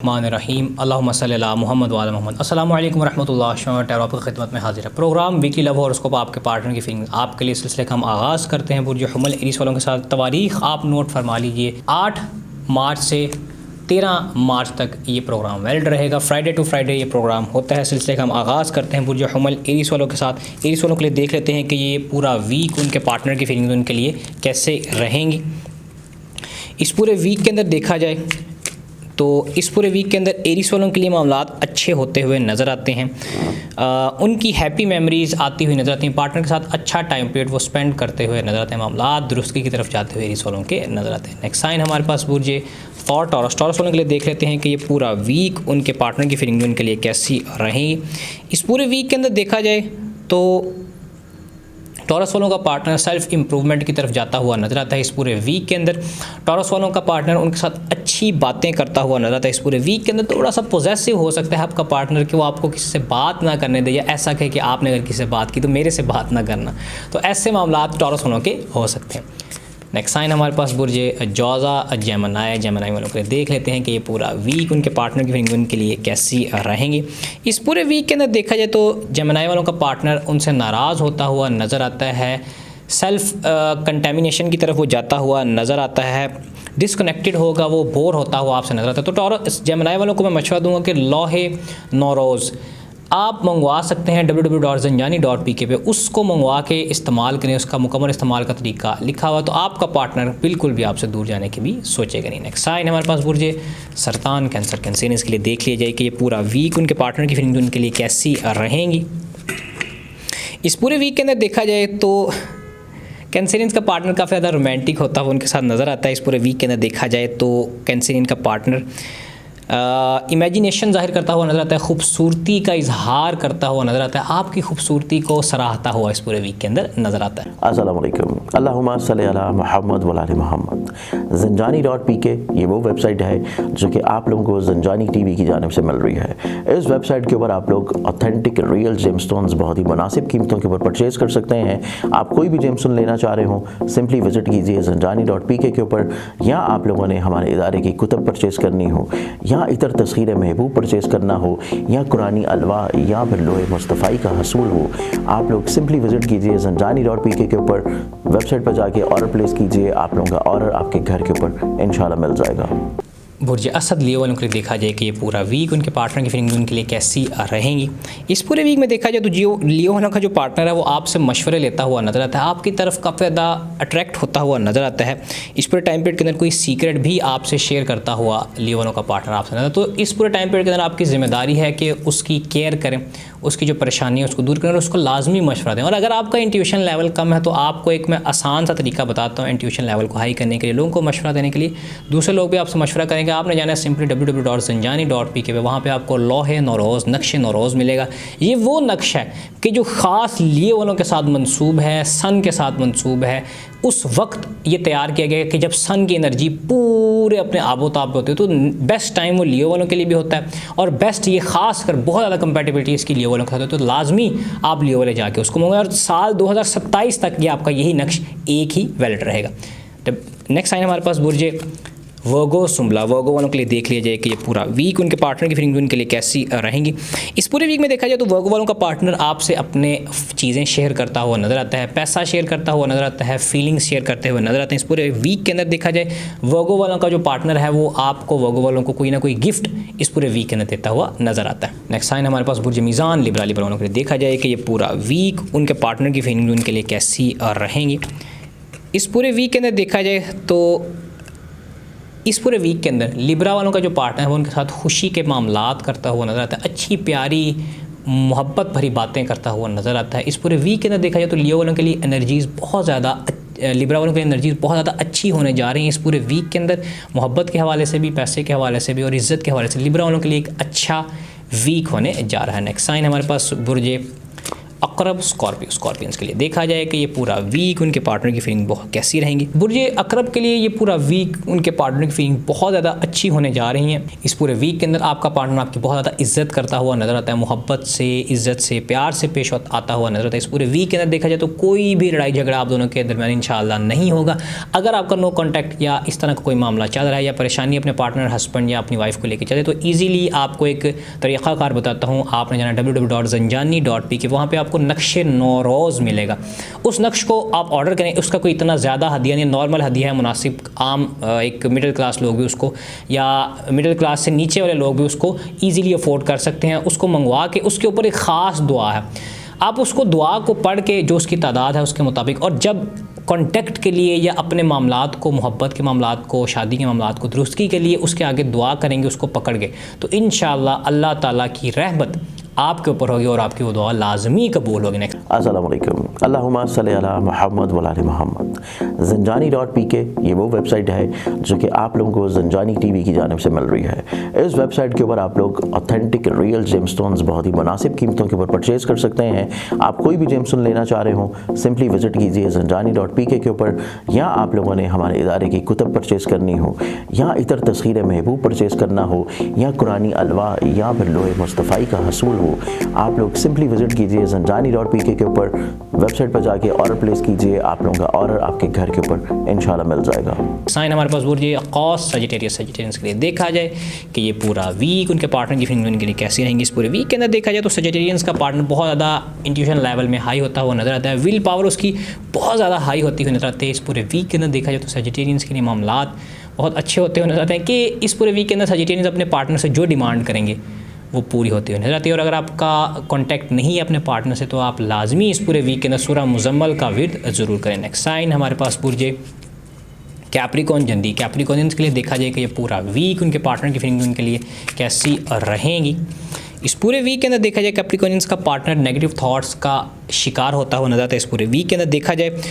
रहीम अल्लाहुम्मा सल्ली अला मुहम्मद व अला मुहम्मद। अस्सलामु अलैकुम रहमतुल्लाहि व बरकातहू। आपकी खिदमत में हाजिर है प्रोग्राम वीकली लव हॉरोस्कोप आपके पार्टनर की फीलिंग आपके लिए सिलसिले का हम आगाज़ करते हैं बुर्ज हुमल एरीज वालों के साथ। तवारीख़ आप नोट फरमा लीजिए, 8 मार्च से 13 मार्च तक ये प्रोग्राम वैलिड रहेगा। फ्राइडे टू फ्राइडे ये प्रोग्राम होता है। सिलसिले का हम आगाज़ करते हैं बुर्ज हुमल एरीज वालों के साथ। एरीज वालों के लिए देख लेते हैं कि ये पूरा वीक उनके पार्टनर की फीलिंग उनके लिए कैसे रहेंगी। इस पूरे वीक के अंदर देखा जाए तो इस पूरे वीक के अंदर एरीज वालों के लिए मामलात अच्छे होते हुए नज़र आते हैं। उनकी हैप्पी मेमोरीज़ आती हुई नज़र आती हैं। पार्टनर के साथ अच्छा टाइम पीरियड वो स्पेंड करते हुए नज़र आते हैं। मामलात दुरुस्ती की तरफ जाते हुए एरीज वालों के नज़र आते हैं। नेक्स्ट साइन हमारे पास बुर्ज और टॉरस वालों के लिए देख लेते हैं कि ये पूरा वीक उनके पार्टनर की फीलिंग उनके लिए कैसी रहेगी। इस पूरे वीक के अंदर देखा जाए तो टॉरस वालों का पार्टनर सेल्फ इम्प्रूवमेंट की तरफ जाता हुआ नज़र आता है। इस पूरे वीक के अंदर टॉरस वालों का पार्टनर उनके साथ अच्छी बातें करता हुआ नज़र आता है। इस पूरे वीक के अंदर थोड़ा सा पॉजेसिव हो सकता है आपका पार्टनर कि वो आपको किसी से बात ना करने दे, या ऐसा कहे कि आपने अगर किसी से बात की तो मेरे से बात ना करना। तो ऐसे मामलात टॉरस वालों के हो सकते हैं। नेक्स्ट साइन हमारे पास बुर्ज जौज़ा जेमिनी वालों के लिए देख लेते हैं कि ये पूरा वीक उनके पार्टनर की फीलिंग उनके लिए कैसी रहेंगी। इस पूरे वीक के अंदर देखा जाए तो जेमिनी वालों का पार्टनर उनसे नाराज़ होता हुआ नज़र आता है। सेल्फ कंटेमिनेशन की तरफ वो जाता हुआ नज़र आता है। डिसकनेक्टेड होगा, वो बोर होता हुआ आपसे नज़र आता है। तो टॉरस जेमिनी वालों को मैं मशवरा दूंगा कि लोहे नौरोज़ आप मंगवा सकते हैं www.zanjani.pk पे, उसको मंगवा के इस्तेमाल करें। उसका मुकम्मल इस्तेमाल का तरीका लिखा हुआ, तो आपका पार्टनर बिल्कुल भी आपसे दूर जाने की भी सोचेगा नहीं। नेक्स्ट साइन हमारे पास बुर्ज सरतान कैंसरियंस के लिए देख लिया जाए कि ये पूरा वीक उनके पार्टनर की फीलिंग उनके लिए कैसी रहेंगी। इस पूरे वीक के अंदर देखा जाए तो कैंसरियंस का पार्टनर काफ़ी ज़्यादा रोमांटिक होता हुआ उनके साथ नज़र आता है। इस पूरे वीक के अंदर देखा जाए तो कैंसरियन का पार्टनर इमेजिनेशन ज़ाहिर करता हुआ नज़र आता है, खूबसूरती का इजहार करता हुआ नज़र आता है, आपकी खूबसूरती को सराहता हुआ इस पूरे वीक के अंदर नज़र आता है। अस्सलाम वालेकुम, अल्लाहुम्मा सल्ली अला मुहम्मद व आले मुहम्मद। zanjani.pk ये वो वेबसाइट है जो कि आप लोगों को ज़ंजानी टीवी की जानिब से मिल रही है। इस वेबसाइट के ऊपर आप लोग ऑथेंटिक रियल जेमस्टोन्स बहुत ही मुनासिब कीमतों के ऊपर परचेज़ कर सकते हैं। आप कोई भी जेमस्टोन लेना चाह रहे हो, सिंपली विज़िट कीजिए zanjani.pk के ऊपर, या आप लोगों ने हमारे इदारे की कुतुब परचेज़ करनी हो, या इतर तस्खीर महबूब परचेज़ करना हो, या कुरानी अलवा, या फिर लोहे मुस्तफ़ाई का हसूल हो, आप लोग सिंपली विज़िट कीजिए zanjani.pk के ऊपर। वेबसाइट पर जाके ऑर्डर प्लेस कीजिए, आप लोगों का ऑर्डर आपके घर के ऊपर इंशाल्लाह मिल जाएगा। बुर्ज असद लियो वालों के लिए देखा जाए कि ये पूरा वीक उनके पार्टनर की फीलिंग उनके लिए कैसी रहेंगी। इस पूरे वीक में देखा जाए तो लियो वालों का जो पार्टनर है वो आपसे मशवरे लेता हुआ नज़र आता है, आपकी तरफ काफ़ी ज़्यादा अट्रैक्ट होता हुआ नज़र आता है। इस पूरे टाइम पीरियड के अंदर कोई सीक्रेट भी आपसे शेयर करता हुआ लियो वालों का पार्टनर आपसे नज़र। तो इस पूरे टाइम पीरियड के अंदर आपकी ज़िम्मेदारी है कि उसकी केयर करें, उसकी जो परेशानी है उसको दूर करें और उसको लाजमी मशवरा दें। और अगर आपका इंट्यूशन लेवल कम है तो आपको एक मैं आसान सा तरीका बताता हूँ इंट्यूशन लेवल को हाई करने के लिए, लोगों को मशवरा देने के लिए। दूसरे लोग भी आपसे मशवरा करेंगे, आपने जाना है सिंपली www.zanjani.pk पे, वहाँ पे आपको लोहे नौरोज़ नक्शे नौरोज़ मिलेगा। ये वो नक्शा है कि जो ख़ास लिए वालों के साथ मंसूब है, सन के साथ मंसूब है। उस वक्त ये तैयार किया गया कि जब सन की एनर्जी पूरे अपने आबोताब पे होती है, तो बेस्ट टाइम वो लियो वालों के लिए भी होता है। और बेस्ट ये खास कर बहुत ज़्यादा कंपैटिबिलिटी इसकी लियो वालों के साथ होती है, तो लाजमी आप लियो वाले जाके उसको मंगवाएं। और साल 2027 तक ये आपका यही नक्श एक ही वैलिड रहेगा। नेक्स्ट साइन हमारे पास बुर्ज वर्गो सुम्बला वालों के लिए देख लिया जाए कि ये पूरा वीक उनके पार्टनर की फीलिंग उनके लिए कैसी रहेंगी। इस पूरे वीक में देखा जाए तो वर्गो वालों का पार्टनर आपसे अपने चीज़ें शेयर करता हुआ नज़र आता है, पैसा शेयर करता हुआ नज़र आता है, फीलिंग्स शेयर करते हुए नज़र आते हैं। इस पूरे वीक के अंदर देखा जाए वर्गो वालों का जो पार्टनर है वो आपको वर्गो वालों को कोई ना कोई गिफ्ट इस पूरे वीक के अंदर देता हुआ नज़र आता है। नेक्स्ट साइन हमारे पास बुर्ज मीज़ान लिब्रा वालों के लिए देखा जाए कि ये पूरा वीक उनके पार्टनर की फीलिंग उनके लिए कैसी रहेंगी। इस पूरे वीक के अंदर देखा जाए तो इस पूरे वीक के अंदर लिब्रा वालों का जो पार्टनर है वो उनके साथ खुशी के मामलात करता हुआ नज़र आता है, अच्छी प्यारी मोहब्बत भरी बातें करता हुआ नज़र आता है। इस पूरे वीक के अंदर देखा जाए तो लियो वालों के लिए एनर्जीज़ बहुत ज़्यादा लिब्रा वालों के लिए एनर्जीज़ बहुत ज़्यादा अच्छी होने जा रही हैं। इस पूरे वीक के अंदर मोहब्बत के हवाले से भी, पैसे के हवाले से भी और इज़्ज़त के हवाले से लिब्रा वालों के लिए एक अच्छा वीक होने जा रहा है। नेक्स्ट साइन हमारे पास बुर्ज अकरब स्कॉर्पियंस के लिए देखा जाए कि ये पूरा वीक उनके पार्टनर की फीलिंग बहुत कैसी रहेंगी। बुर्ज अकरब के लिए ये पूरा वीक उनके पार्टनर की फीलिंग बहुत ज़्यादा अच्छी होने जा रही है। इस पूरे वीक के अंदर आपका पार्टनर आपकी बहुत ज़्यादा इज्जत करता हुआ नजर आता है, मोहब्बत से, इज्जत से, प्यार से पेश आता हुआ नजर आता है। इस पूरे वीक के अंदर देखा जाए तो कोई भी लड़ाई झगड़ा आप दोनों के दरमियान इंशाअल्लाह नहीं होगा। अगर आपका नो कॉन्टैक्ट या इस तरह का कोई मामला चल रहा है या परेशानी अपने पार्टनर, हस्बैंड या अपनी वाइफ को लेकर चले, तो ईजीली आपको एक तरीक़ाकार बताता हूँ। आपने जाना www.zanjani.pk, वहाँ पे आपको नक्शे नौरोज़ मिलेगा। उस नक्श को आप ऑर्डर करें। उसका कोई इतना ज़्यादा हदिया नहीं, नॉर्मल हदिया है, मुनासिब आम एक मिडिल क्लास लोग भी उसको या मिडिल क्लास से नीचे वाले लोग भी उसको ईजीली अफोर्ड कर सकते हैं। उसको मंगवा के उसके ऊपर एक ख़ास दुआ है, आप उसको दुआ को पढ़ के जो उसकी तादाद है उसके मुताबिक, और जब कॉन्टैक्ट के लिए या अपने मामलात को, मोहब्बत के मामलात को, शादी के मामलात को दुरुस्ती के लिए उसके आगे दुआ करेंगे उसको पकड़ के, तो इंशाअल्लाह अल्लाह ताला की रहमत आपके ऊपर होगी और आपकी वो दुआ लाजमी कबूल होगी। नेक्स्ट, अस्सलाम वालेकुम, अल्लाहुम्मा सल्ली अला मुहम्मद व आले मुहम्मद। ज़ंजानी.pk ये वो वेबसाइट है जो कि आप लोगों को ज़ंजानी टीवी की जानिब से मिल रही है। इस वेबसाइट के ऊपर आप लोग ऑथेंटिक रियल जेमस्टोन्स बहुत ही मुनासिब कीमतों के ऊपर परचेज़ कर सकते हैं। आप कोई भी जेमस्टोन लेना चाह रहे हो, सिंपली विजिट कीजिए ज़ंजानी.pk के ऊपर, या आप लोगों ने हमारे इदारे की कुतब परचेज़ करनी हो, या इतर तस्खीर महबूब परचेज़ करना हो, या कुरानी अलवा या फिर लोहे मुस्तफ़ाई का हसूल हो, आप लोग सिंपली विजिट कीजिए ज़ंजानी.pk के ऊपर, वेबसाइट पर जाके ऑर्डर प्लेस कीजिए। आप लोगों का ऑर्डर आपके घर के ऊपर इंशाल्लाह मिल जाएगा। साइन हमारे पास बुर्ज क़ौस सजिटेरियंस के लिए देखा जाए कि ये पूरा वीक उनके पार्टनर की फीलिंग उनके लिए कैसी रहेंगी। इस पूरे वीक के अंदर देखा जाए तो सजिटेरियंस का पार्टनर बहुत ज़्यादा इंट्यूशन लेवल में हाई होता हुआ नजर आता है, विल पावर उसकी बहुत ज़्यादा हाई होती हुई नजर आती है। इस पूरे वीक के अंदर देखा जाए तो सजिटेरियंस के लिए मामलात बहुत अच्छे होते हुए नजर आते हैं कि इस पूरे वीक के अंदर सजिटेरियंस अपने पार्टनर से जो डिमांड करेंगे वो पूरी होती हुई नजर आती है। और अगर आपका कॉन्टैक्ट नहीं है अपने पार्टनर से तो आप लाजमी इस पूरे वीक के अंदर सूरह मुज़म्मल का विर्द ज़रूर करें। नेक्स्ट साइन हमारे पास बुर्ज कैप्रिकॉर्न जंदी, कैप्रिकॉर्नियंस के लिए देखा जाए कि ये पूरा वीक उनके पार्टनर की फीलिंग उनके लिए कैसी रहेंगी। इस पूरे वीक के अंदर देखा जाए कैप्रिकॉर्नियंस का पार्टनर नेगेटिव थॉट्स का शिकार होता हुआ नजर आता है। इस पूरे वीक के अंदर देखा जाए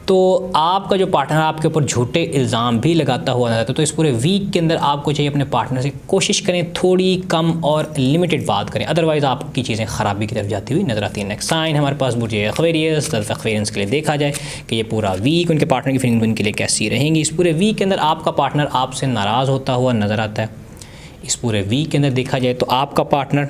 तो आपका जो पार्टनर आपके ऊपर झूठे इल्ज़ाम भी लगाता हुआ नजर आता है। तो इस पूरे वीक के अंदर आपको चाहिए अपने पार्टनर से कोशिश करें थोड़ी कम और लिमिटेड बात करें, अदरवाइज़ आपकी चीज़ें ख़राबी की तरफ जाती हुई नजर आती है। नेक्स्ट साइन हमारे पास बुर्ज एक्वेरियस के लिए देखा जाए कि ये पूरा वीक उनके पार्टनर की फीलिंग उनके लिए कैसी रहेंगी। इस पूरे वीक के अंदर आपका पार्टनर आपसे नाराज़ होता हुआ नजर आता है। इस पूरे वीक के अंदर देखा जाए तो आपका पार्टनर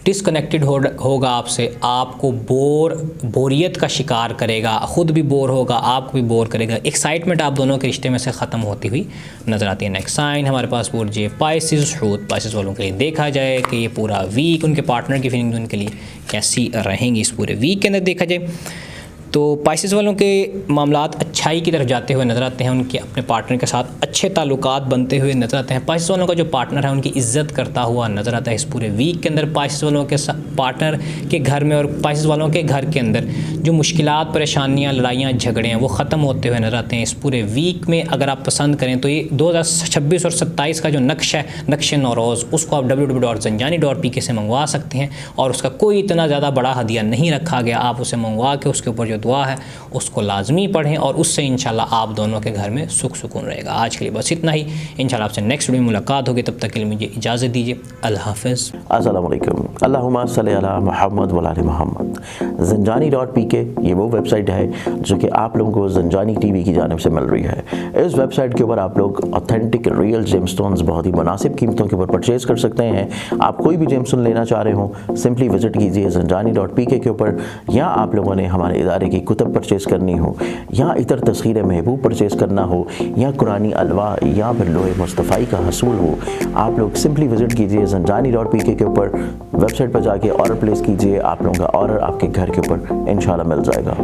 डिसकनेक्टेड होगा आपसे, आपको बोरियत का शिकार करेगा, ख़ुद भी बोर होगा, आपको भी बोर करेगा। एक्साइटमेंट आप दोनों के रिश्ते में से ख़त्म होती हुई नज़र आती है। नेक्स्ट साइन हमारे पास बुर्ज पाइसेस वालों के लिए देखा जाए कि ये पूरा वीक उनके पार्टनर की फीलिंग उनके लिए कैसी रहेंगी। इस पूरे वीक के अंदर देखा जाए तो पाइसेस वालों के मामलात अच्छाई की तरफ जाते हुए नज़र आते हैं, उनके अपने पार्टनर के साथ अच्छे ताल्लुकात बनते हुए नज़र आते हैं। पाइसेस वालों का जो पार्टनर है उनकी इज़्ज़त करता हुआ नज़र आता है। इस पूरे वीक के अंदर पाइसेस वालों के पार्टनर के घर में और पाइसेस वालों के घर के अंदर जो मुश्किलात, परेशानियाँ, लड़ाइयाँ, झगड़े हैं वो ख़त्म होते हुए नज़र आते हैं। इस पूरे वीक में अगर आप पसंद करें तो ये 2026 और 27 का जो नक्शा है, नक्शे नौरोज़, उसको आप www.zanjani.pk से मंगवा सकते हैं और उसका कोई इतना ज़्यादा बड़ा हदिया नहीं रखा गया। आप उसे मंगवा के उसके ऊपर जो दुआ है उसको लाजमी पढ़ें और उससे इंशाल्लाह आप दोनों के घर में सुख सुकून रहेगा। आज के लिए बस इतना ही, इंशाल्लाह आपसे नेक्स्ट वीडियो में मुलाकात होगी। तब तक के लिए मुझे इजाज़त दीजिए। अल्लाह हाफ़िज़। अस्सलाम वालेकुम, अल्लाहुम्मा सल्ली अला मुहम्मद व आले मुहम्मद। ज़ंजानी.pk ये वो वेबसाइट है जो कि आप लोगों को ज़ंजानी टीवी की जानिब से मिल रही है। इस वेबसाइट के ऊपर आप लोग ऑथेंटिक रियल जेमस्टोन्स बहुत ही मुनासिब कीमतों के ऊपर परचेज़ कर सकते हैं। आप कोई भी जेमस्टोन लेना चाह रहे हो, सिंपली विजिट कीजिए ज़ंजानी.pk के ऊपर, या आप लोगों ने हमारे इदारे की कुतब परचेज़ करनी हो, या इतर तस्खीर महबूब परचेज़ करना हो, या कुरानी अलवा या फिर लोहे मुस्तफ़ाई का हसूल हो, आप लोग सिंपली विजिट कीजिए ज़ंजानी.pk के ऊपर, वेबसाइट पर जाके ऑर्डर प्लेस कीजिए। आप लोगों का ऑर्डर आपके घर के ऊपर इंशाल्लाह मिल जाएगा।